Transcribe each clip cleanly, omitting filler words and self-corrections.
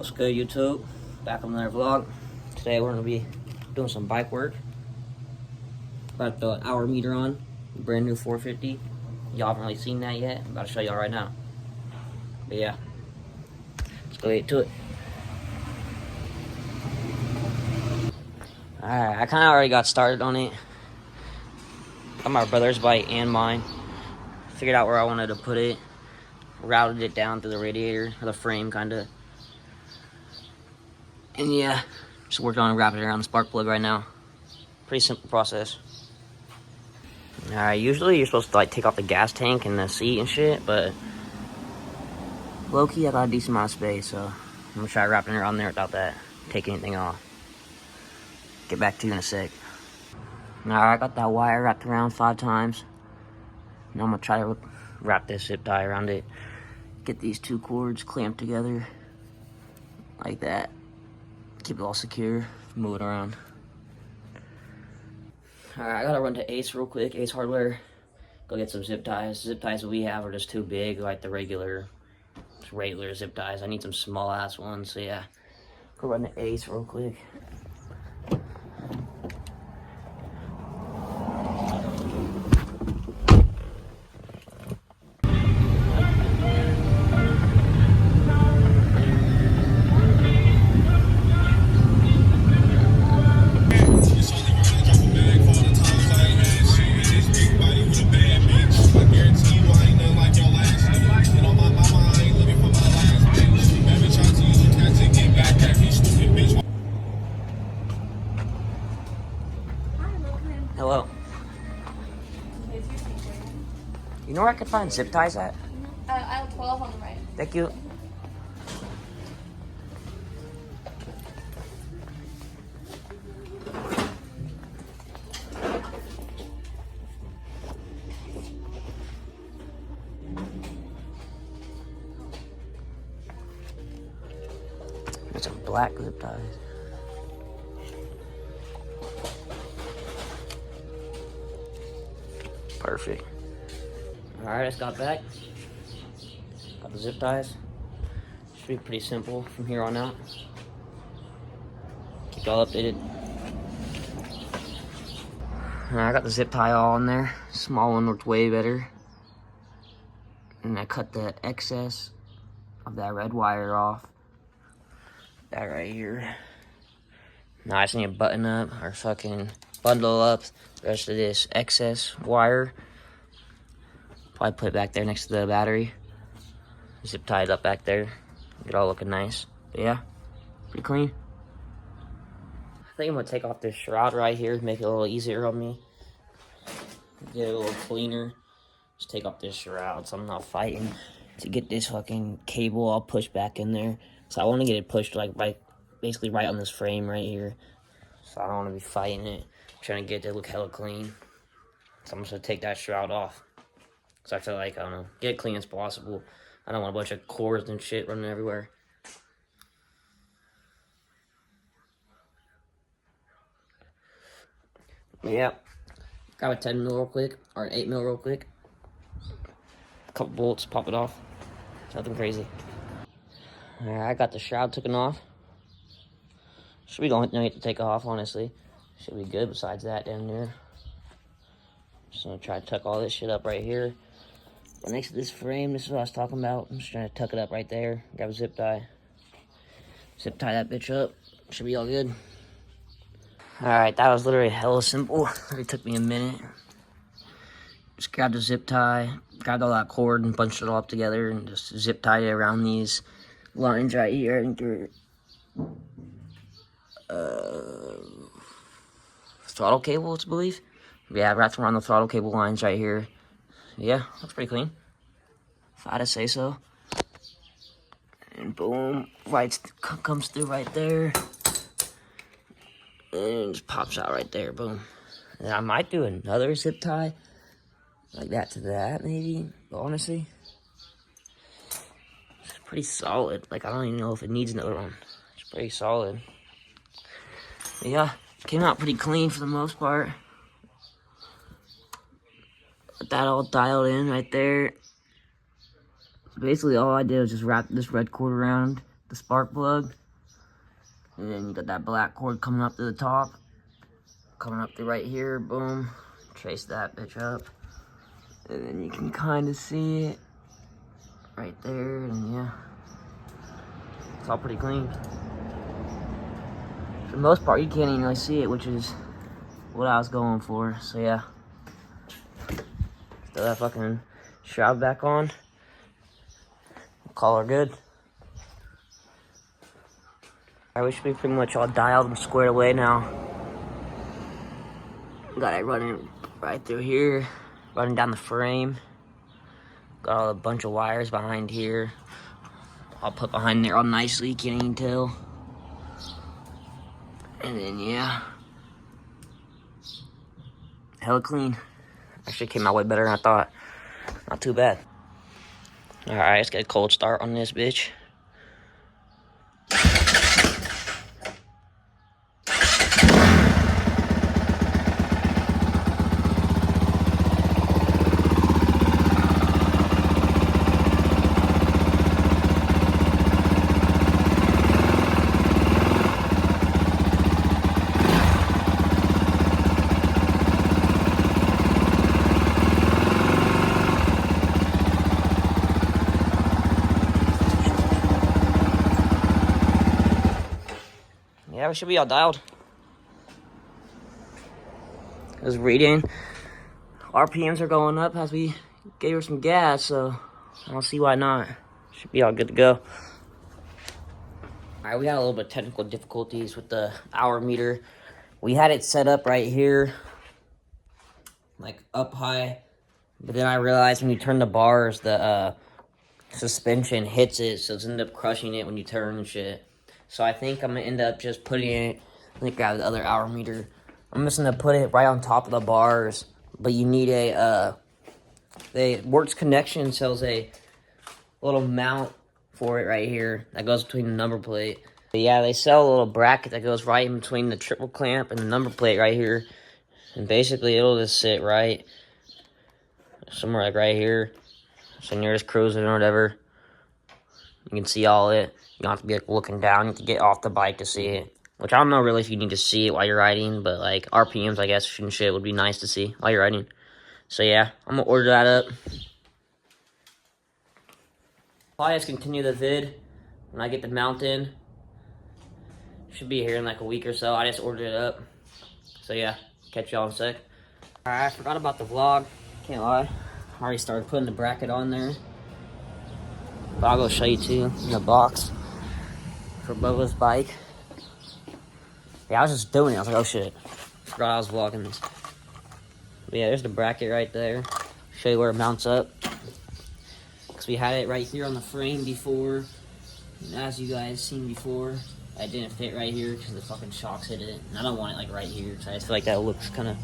What's good, YouTube? Back on another vlog. Today we're gonna be doing some bike work. Got the hour meter on, brand new 450. Y'all haven't really seen that yet. I'm about to show y'all right now. But yeah, let's go get to it. Alright, I kinda already got started on it. Got my brother's bike and mine. Figured out where I wanted to put it. Routed it down through the radiator, or the frame kinda. And yeah, just working on wrapping it around the spark plug right now. Pretty simple process. Alright, usually you're supposed to like take off the gas tank and the seat and shit, but low-key I got a decent amount of space, so I'm gonna try wrapping it around there without that taking anything off. Get back to you in a sec. Alright, I got that wire wrapped around 5 times. Now I'm gonna try to wrap this zip tie around it. Get these 2 cords clamped together like that. Keep it all secure, move it around. Alright, I gotta run to Ace real quick, Ace Hardware. Go get some zip ties. Zip ties that we have are just too big, like the regular zip ties. I need some small ass ones, so yeah. Go run to Ace real quick. Hello. You know where I could find zip ties at? Aisle 12 on the right. Thank you. There's some black zip ties. Perfect. Alright, I just got back. Got the zip ties. Should be pretty simple from here on out. Keep y'all updated. I got the zip tie all in there. Small one worked way better. And I cut the excess of that red wire off. That right here. Now I just need to button up or fucking bundle up the rest of this excess wire. Probably put it back there next to the battery. Zip tie it up back there. Get it all looking nice. But yeah, pretty clean. I think I'm gonna take off this shroud right here, make it a little easier on me. Get it a little cleaner. Just take off this shroud so I'm not fighting to get this fucking cable all pushed back in there. So I want to get it pushed like basically right on this frame right here. So I don't want to be fighting it, trying to get it to look hella clean. So I'm just gonna take that shroud off. So I feel like, I don't know, get it clean as possible. I don't want a bunch of cords and shit running everywhere. Yeah. Grab a 10 mil real quick, or an 8 mil real quick. A couple bolts, pop it off. Nothing crazy. Alright, I got the shroud taken off. Should be the only thing I get to take off, honestly. Should be good besides that down there. Just gonna try to tuck all this shit up right here. But next to this frame, this is what I was talking about. I'm just trying to tuck it up right there. Grab a zip tie. Zip tie that bitch up. Should be all good. Alright, that was literally hella simple. It took me a minute. Just grabbed a zip tie, grabbed all that cord and bunched it all up together and just zip tied it around these lines right here. I think they're throttle cables, I believe. Yeah, wrapped around the throttle cable lines right here. Yeah, looks pretty clean, if I had to say so. And boom, light comes through right there. And it just pops out right there, boom. And I might do another zip tie, like that to that, maybe, but honestly, it's pretty solid. Like, I don't even know if it needs another one. It's pretty solid. But yeah, came out pretty clean for the most part. Got that all dialed in right there. So basically all I did was just wrap this red cord around the spark plug. And then you got that black cord coming up to the top. Coming up to right here, boom. Trace that bitch up. And then you can kind of see it right there, and yeah. It's all pretty clean. For the most part, you can't even really see it, which is what I was going for, so yeah. Throw that fucking shroud back on. Call her good. Alright, we should be pretty much all dialed and squared away now. Got it running right through here, running down the frame. Got a bunch of wires behind here. I'll put behind there all nicely, can't even tell. And then yeah, hella clean. Actually came out way better than I thought. Not too bad. Alright, let's get a cold start on this bitch. Yeah, we should be all dialed. It was reading. RPMs are going up as we gave her some gas, so I don't see why not. Should be all good to go. Alright, we had a little bit of technical difficulties with the hour meter. We had it set up right here, like up high, but then I realized when you turn the bars, the suspension hits it, so it's ended up crushing it when you turn and shit. So I think I'm gonna end up just putting it, let me grab the other hour meter. I'm just gonna put it right on top of the bars, but you need a, Works Connection sells a little mount for it right here that goes between the number plate. But yeah, they sell a little bracket that goes right in between the triple clamp and the number plate right here. And basically it'll just sit right somewhere like right here. So when you're just cruising or whatever, you can see all it. You don't have to be like looking down. You have to get off the bike to see it. Which I don't know really if you need to see it while you're riding, but like RPMs, I guess, and shit would be nice to see while you're riding. So yeah, I'm gonna order that up. Probably just continue the vid when I get the mount in. Should be here in like a week or so. I just ordered it up. So yeah, catch y'all in a sec. Alright, I forgot about the vlog. Can't lie. I already started putting the bracket on there. But I'll go show you too in the box for Bubba's bike. Yeah, I was just doing it. I was like, oh shit. Forgot I was vlogging this. But yeah, there's the bracket right there. Show you where it mounts up. Because we had it right here on the frame before. And as you guys seen before, I didn't fit right here because the fucking shocks hit it. And I don't want it like right here because I just feel like that looks kind of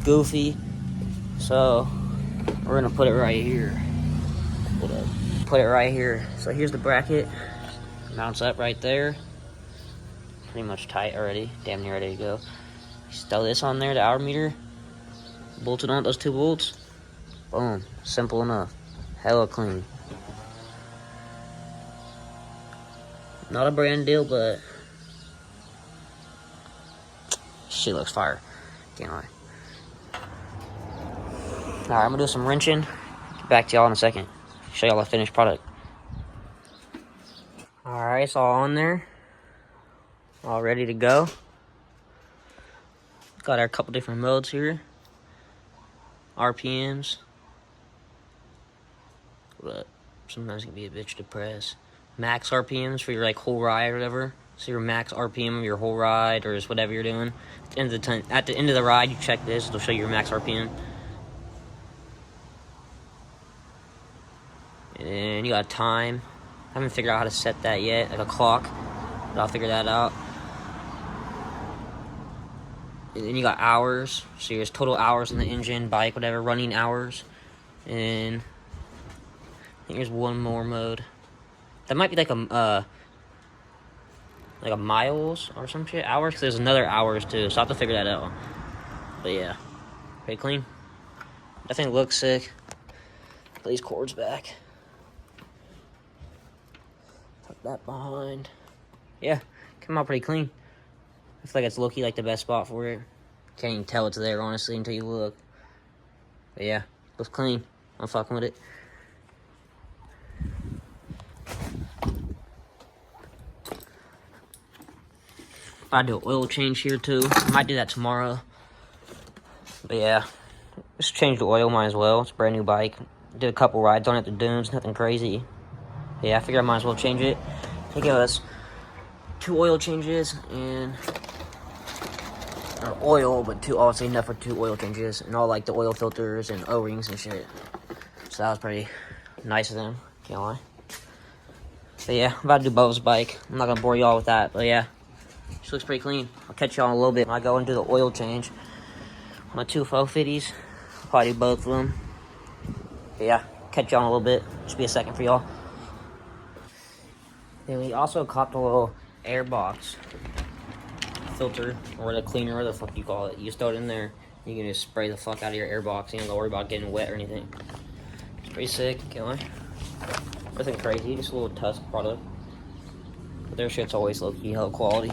goofy. So we're going to put it right here. Hold up. Put it right here. So here's the bracket. Mounts up right there. Pretty much tight already. Damn near ready to go. Stow this on there, the hour meter. Bolted on those 2 bolts. Boom. Simple enough. Hella clean. Not a brand deal, but shit looks fire. Can't lie. Alright, I'm gonna do some wrenching. Get back to y'all in a second. Show y'all the finished product. Alright, it's all on there. All ready to go. Got our couple different modes here. RPMs. But sometimes it can be a bitch to press. Max RPMs for your like whole ride or whatever. So your max RPM of your whole ride or just whatever you're doing. At the end of the ride, you check this. It'll show you your max RPM. And then you got time. I haven't figured out how to set that yet, like a clock. But I'll figure that out. And then you got hours. So there's total hours in the engine, bike, whatever, running hours. And I think there's one more mode. That might be like a miles or some shit. Hours, because there's another hours too. So I'll have to figure that out. But yeah, pretty clean. That thing looks sick. Put these cords back. that behind. Yeah, came out pretty clean. I feel like it's low-key like the best spot for it. Can't even tell it's there, honestly, until you look. But yeah, looks clean. I'm fucking with it. I do an oil change here too. I might do that tomorrow. But yeah, just change the oil, might as well. It's a brand new bike. Did a couple rides on it, the dunes, nothing crazy. But yeah, I figured I might as well change it. I think it was 2 oil changes and oil, but obviously enough for 2 oil changes and all like the oil filters and O-rings and shit. So that was pretty nice of them, can't lie. But yeah, I'm about to do Bo's bike. I'm not gonna bore y'all with that, but yeah, she looks pretty clean. I'll catch y'all in a little bit when I go and do the oil change. My 2 450s, I'll probably do both of them. But yeah, catch y'all in a little bit. Just be a second for y'all. Then we also copped a little air box filter, or the cleaner, whatever the fuck you call it. You just throw it in there, you can just spray the fuck out of your air box. You don't gotta worry about getting wet or anything. It's pretty sick, can't lie. Nothing crazy, just a little Tusk product. But their shit's always low-key hell quality.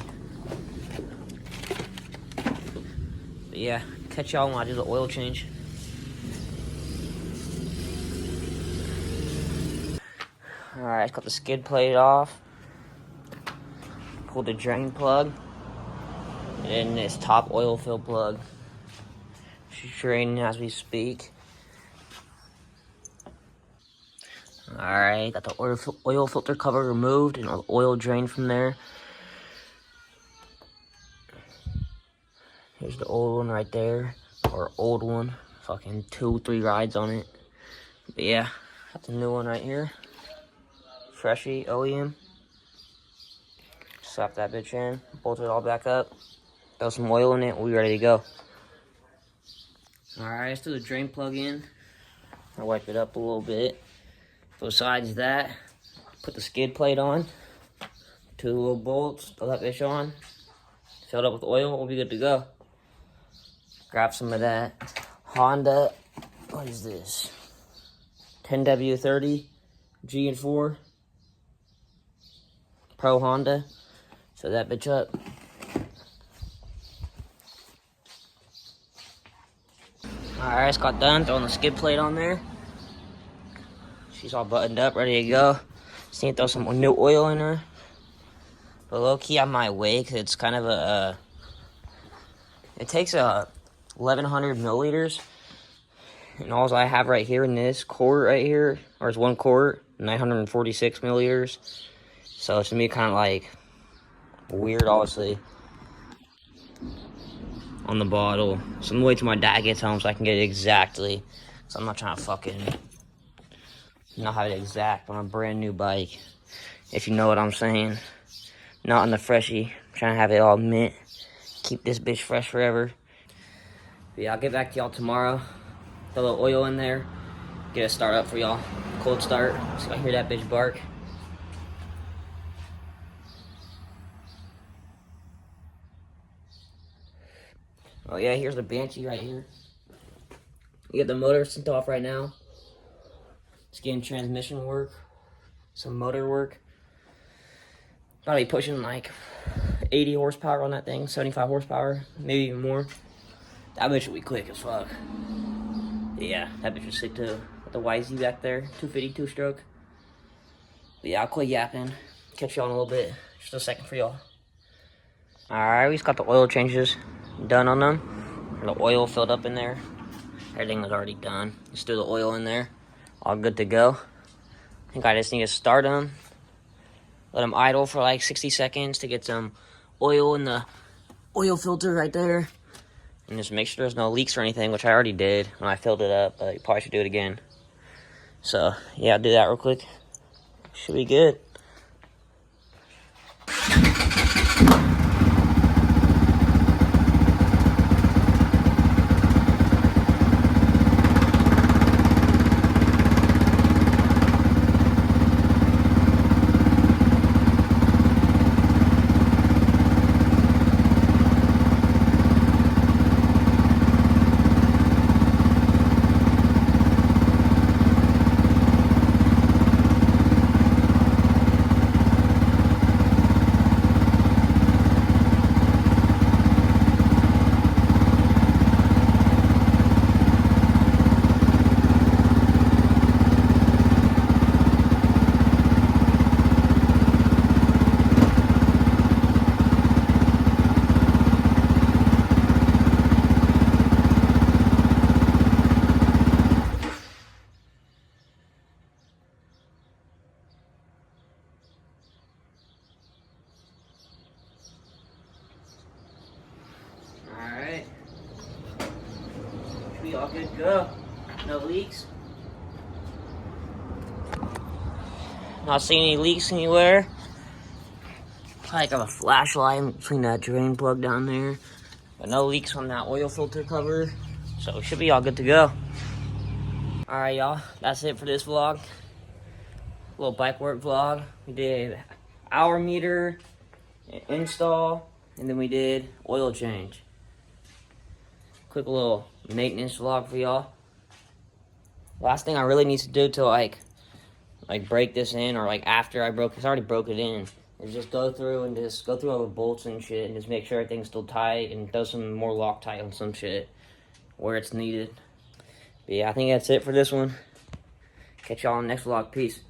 But yeah, catch y'all when I do the oil change. Alright, got the skid plate off. Pulled the drain plug. And this top oil fill plug. She's draining as we speak. Alright, got the oil filter cover removed and all the oil drained from there. Here's the old one right there. Or old one. Fucking 2-3 rides on it. But yeah, got the new one right here. Freshie OEM. Slap that bitch in. Bolt it all back up. Throw some oil in it. We'll be ready to go. Alright, let's do the drain plug in. I wipe it up a little bit. Besides that, put the skid plate on. 2 little bolts. Throw that bitch on. Fill it up with oil. We'll be good to go. Grab some of that Honda. What is this? 10W30 G&4 Pro Honda. Fill that bitch up. Alright, it's got done. Throwing the skid plate on there. She's all buttoned up, ready to go. Just need to throw some new oil in her. But low key, I might wait because it's kind of a. It takes 1,100 milliliters. And all I have right here in this quart right here, or it's 1 quart, 946 milliliters. So it's gonna be kind of like weird, obviously, on the bottle. So I'm gonna wait till my dad gets home so I can get it exactly. So I'm not trying to fucking not have it exact on a brand new bike, if you know what I'm saying. Not on the Freshie. I'm trying to have it all mint. Keep this bitch fresh forever. But yeah, I'll get back to y'all tomorrow. Throw a little oil in there. Get a start up for y'all. Cold start. So I hear that bitch bark. Oh yeah, here's the Banshee right here. You get the motor sent off right now. Just getting transmission work. Some motor work. Probably pushing like 80 horsepower on that thing. 75 horsepower. Maybe even more. That bitch will be quick as fuck. Yeah, that bitch is sick too. Got the YZ back there. 250 2-stroke. But yeah, I'll quit yapping. Catch y'all in a little bit. Just a second for y'all. Alright, we just got the oil changes done on them. The oil filled up in there. Everything was already done. Just threw the oil in there. All good to go. I think I just need to start them. Let them idle for like 60 seconds to get some oil in the oil filter right there. And just make sure there's no leaks or anything, which I already did when I filled it up, but you probably should do it again. So, yeah, I'll do that real quick. Should be good. all good to go. No leaks. Not seeing any leaks anywhere. I got a flashlight in between that drain plug down there. But no leaks on that oil filter cover. So it should be all good to go. Alright, y'all. That's it for this vlog. Little bike work vlog. We did hour meter install, and then we did oil change. Quick little maintenance vlog for y'all. Last thing I really need to do to like break this in, or like after I already broke it in, is just go through all the bolts and shit and just make sure everything's still tight and throw some more Loctite on some shit where it's needed. But yeah, I think that's it for this one. Catch y'all on the next vlog. Peace.